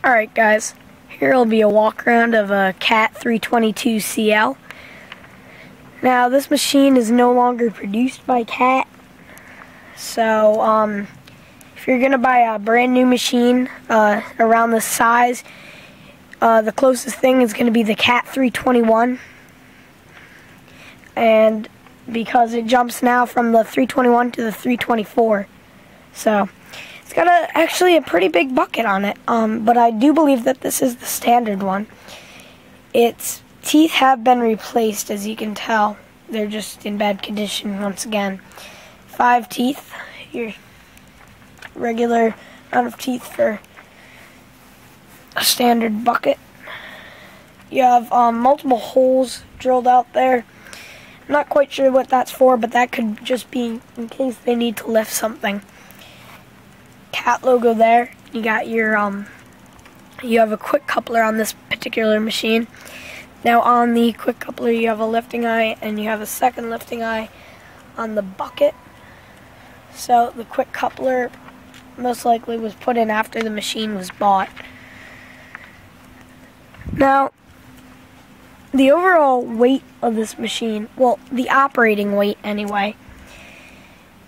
Alright guys, here will be a walk around of a Cat 322 CL. Now this machine is no longer produced by Cat, so if you're going to buy a brand new machine around this size, the closest thing is going to be the Cat 321, and because it jumps now from the 321 to the 324, so it's got actually a pretty big bucket on it, but I do believe that this is the standard one. Its teeth have been replaced, as you can tell. They're just in bad condition once again. 5 teeth, your regular amount of teeth for a standard bucket. You have multiple holes drilled out there. I'm not quite sure what that's for, but that could just be in case they need to lift something. Cat logo there. You got your you have a quick coupler on this particular machine. Now on the quick coupler you have a lifting eye, and you have a second lifting eye on the bucket. So the quick coupler most likely was put in after the machine was bought. Now the overall weight of this machine, well, the operating weight anyway,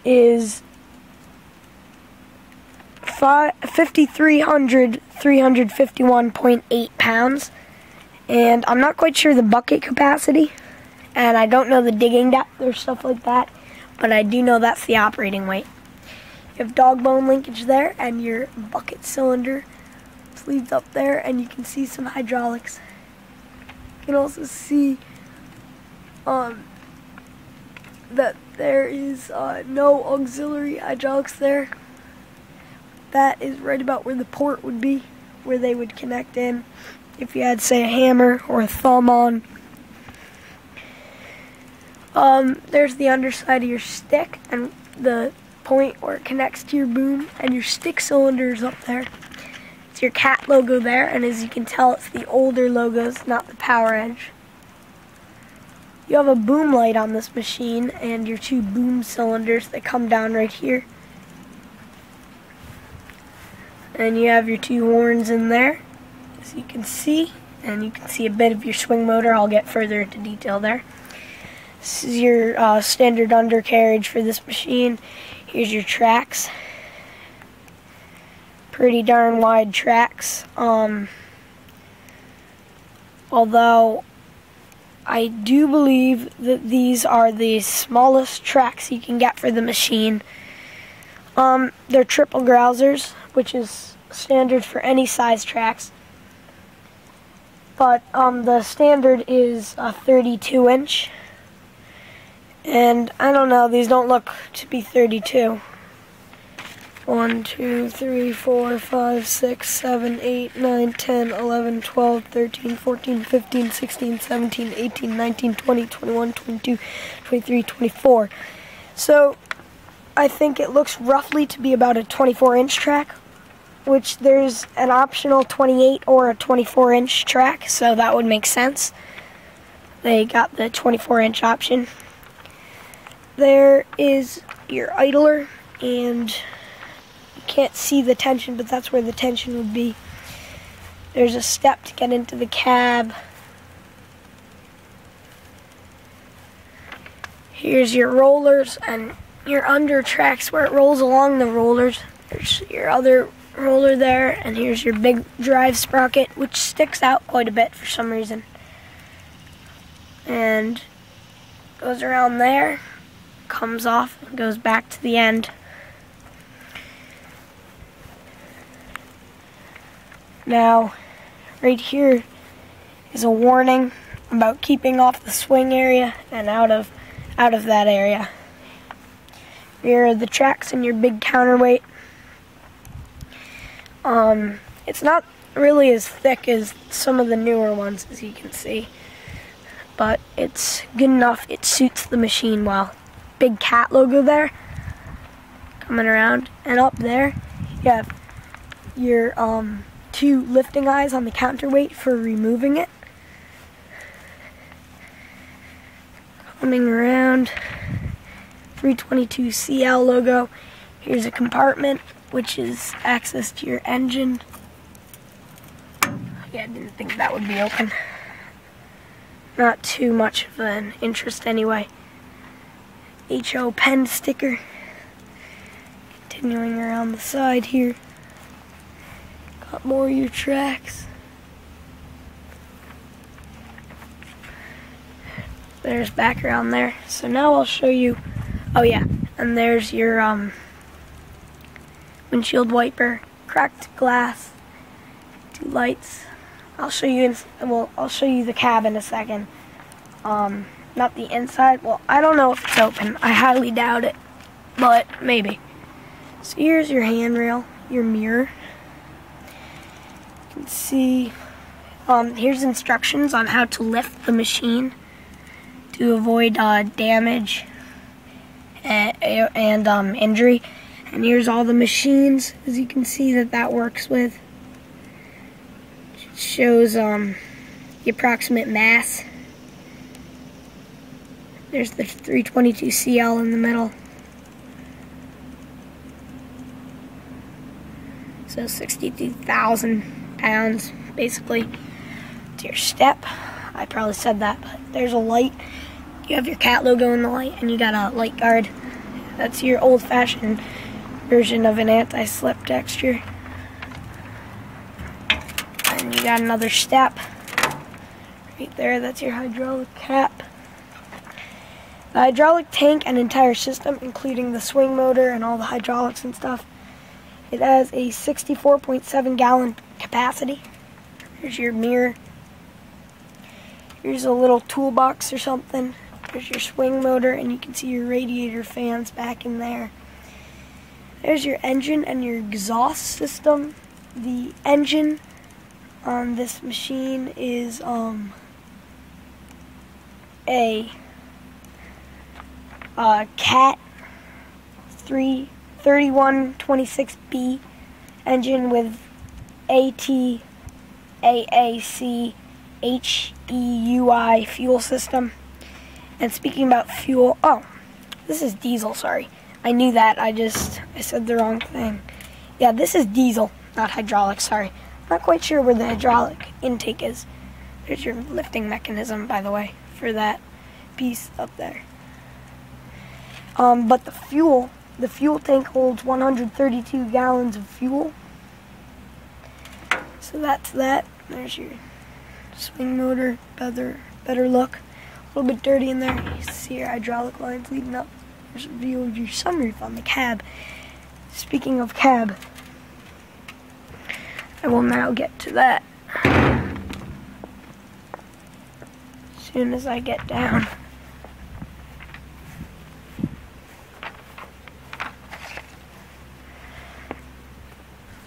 is 351.8 pounds, and I'm not quite sure the bucket capacity, and I don't know the digging depth or stuff like that, but I do know that's the operating weight. You have dog bone linkage there, and your bucket cylinder sleeves up there, and you can see some hydraulics. You can also see that there is no auxiliary hydraulics there. That is right about where the port would be, where they would connect in if you had, say, a hammer or a thumb on. There's the underside of your stick and the point where it connects to your boom, and your stick cylinders up there. It's your Cat logo there, and as you can tell, it's the older logos, not the Power Edge. You have a boom light on this machine, and your 2 boom cylinders that come down right here. And you have your 2 horns in there, as you can see, and you can see a bit of your swing motor. I'll get further into detail there. This is your standard undercarriage for this machine. Here's your tracks. Pretty darn wide tracks. Although I do believe that these are the smallest tracks you can get for the machine. They're triple grousers, which is standard for any size tracks. But the standard is a 32-inch. And I don't know, these don't look to be 32. 1, 2, 3, 4, 5, 6, 7, 8, 9, 10, 11, 12, 13, 14, 15, 16, 17, 18, 19, 20, 21, 22, 23, 24. So I think it looks roughly to be about a 24-inch track, which there's an optional 28 or a 24-inch track, so that would make sense. They got the 24-inch option. There is your idler, and you can't see the tension, but that's where the tension would be. There's a step to get into the cab. Here's your rollers and your under tracks where it rolls along the rollers. There's your other roller there, and here's your big drive sprocket, which sticks out quite a bit for some reason. And goes around there, comes off, and goes back to the end. Now, right here is a warning about keeping off the swing area and out of that area. Here are the tracks and your big counterweight. It's not really as thick as some of the newer ones, as you can see, but it's good enough. It suits the machine well. Big Cat logo there, coming around, and up there you have your 2 lifting eyes on the counterweight for removing it. Coming around, 322 CL logo. Here's a compartment which is access to your engine. Yeah, I didn't think that would be open. Not too much of an interest anyway. HO pen sticker. Continuing around the side here. Got more of your tracks. There's background there. So now I'll show you. Oh yeah, and there's your windshield wiper, cracked glass, 2 lights. I'll show you. I'll show you the cab in a second. Not the inside. Well, I don't know if it's open. I highly doubt it, but maybe. So here's your handrail, your mirror. You can see. Here's instructions on how to lift the machine to avoid damage and injury. And here's all the machines, as you can see that works with. It shows the approximate mass. There's the 322CL in the middle. So 62,000 pounds, basically. To your step. I probably said that, but there's a light. You have your cat logo in the light, and you got a light guard. That's your old-fashioned version of an anti-slip texture. And you got another step right there. That's your hydraulic cap. The hydraulic tank and entire system, including the swing motor and all the hydraulics and stuff, it has a 64.7 gallon capacity. Here's your mirror. Here's a little toolbox or something. There's your swing motor, and you can see your radiator fans back in there. There's your engine and your exhaust system. The engine on this machine is a Cat 3126B engine with ATAAC HEUI fuel system. And speaking about fuel, oh, this is diesel, sorry. I knew that, I said the wrong thing. Yeah, this is diesel, not hydraulic, sorry. Not quite sure where the hydraulic intake is. There's your lifting mechanism, by the way, for that piece up there. But the fuel tank holds 132 gallons of fuel. So that's that. There's your swing motor, better look. A little bit dirty in there. You see your hydraulic lines leading up. There's a view of your sunroof on the cab. Speaking of cab, I will now get to that as soon as I get down.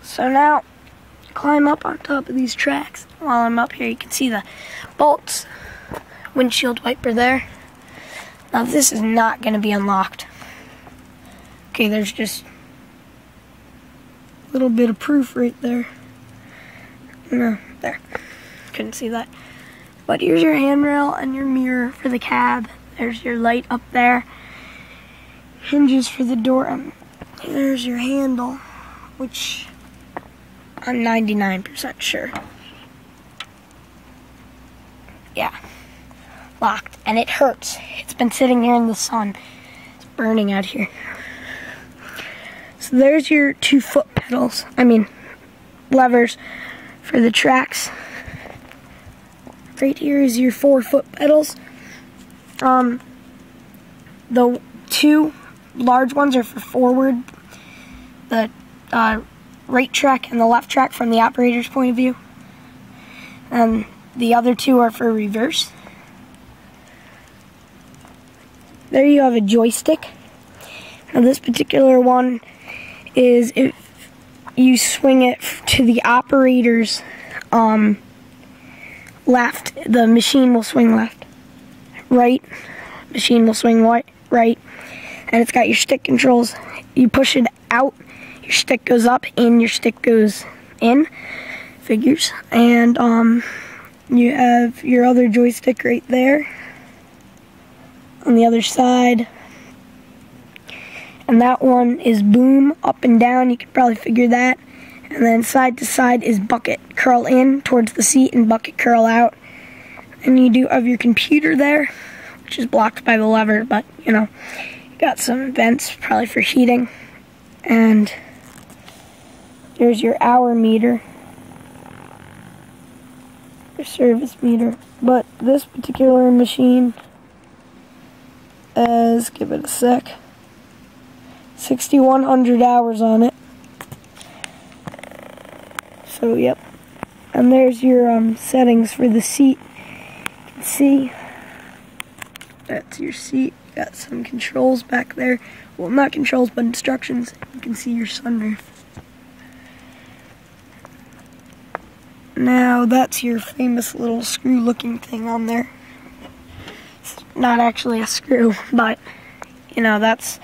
So now, climb up on top of these tracks. While I'm up here, you can see the bolts, windshield wiper there. Now this is not going to be unlocked. Okay, there's just a little bit of proof right there. No, there. Couldn't see that. But here's your handrail and your mirror for the cab. There's your light up there. Hinges for the door. And there's your handle, which I'm 99% sure. Yeah. Locked. And it hurts. It's been sitting here in the sun. It's burning out here. So there's your 2 foot pedals. Levers for the tracks. Right here is your 4 foot pedals. The 2 large ones are for forward. The right track and the left track from the operator's point of view. And the other 2 are for reverse. There you have a joystick. Now this particular one is if you swing it to the operator's left, the machine will swing left. Right, machine will swing right. And it's got your stick controls. You push it out, your stick goes up, in, your stick goes in. Figures. And you have your other joystick right there on the other side. And that one is boom, up and down. You could probably figure that. And then side to side is bucket curl in towards the seat and bucket curl out. And you do have your computer there, which is blocked by the lever, but you know, you got some vents probably for heating. And there's your hour meter, your service meter. But this particular machine has, give it a sec, 6,100 hours on it. So yep. And there's your settings for the seat. You can see that's your seat. Got some controls back there. Well, not controls, but instructions. You can see your sunroof. Now, that's your famous little screw-looking thing on there. It's not actually a screw, but, you know, that's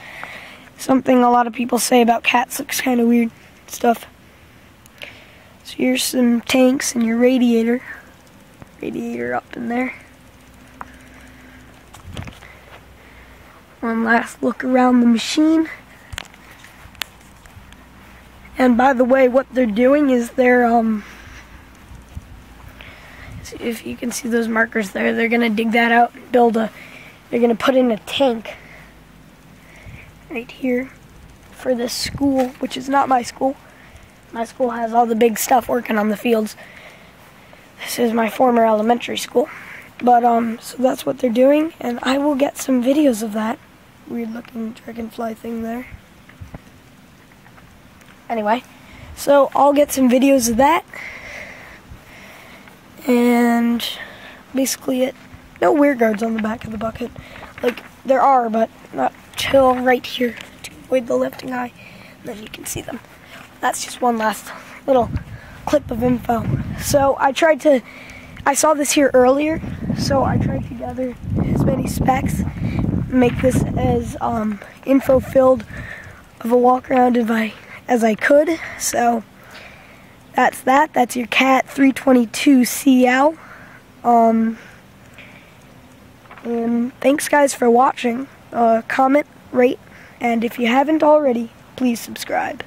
something a lot of people say about cats. Looks kind of weird stuff. So here's some tanks and your radiator. Radiator up in there. One last look around the machine. And by the way, what they're doing is they're, if you can see those markers there, they're gonna dig that out and they're gonna put in a tank right here for this school, which is not my school. My school has all the big stuff working on the fields. This is my former elementary school. But, so that's what they're doing, and I will get some videos of that weird looking dragonfly thing there. Anyway, so I'll get some videos of that. And basically it. No weird guards on the back of the bucket. Like, there are, but not till right here to avoid the lifting eye. And then you can see them. That's just one last little clip of info. So I saw this here earlier, so I tried to gather as many specs, make this as info-filled of a walk-around as I could. So that's that. That's your Cat 322CL. And thanks guys for watching. Comment, rate, and if you haven't already, please subscribe.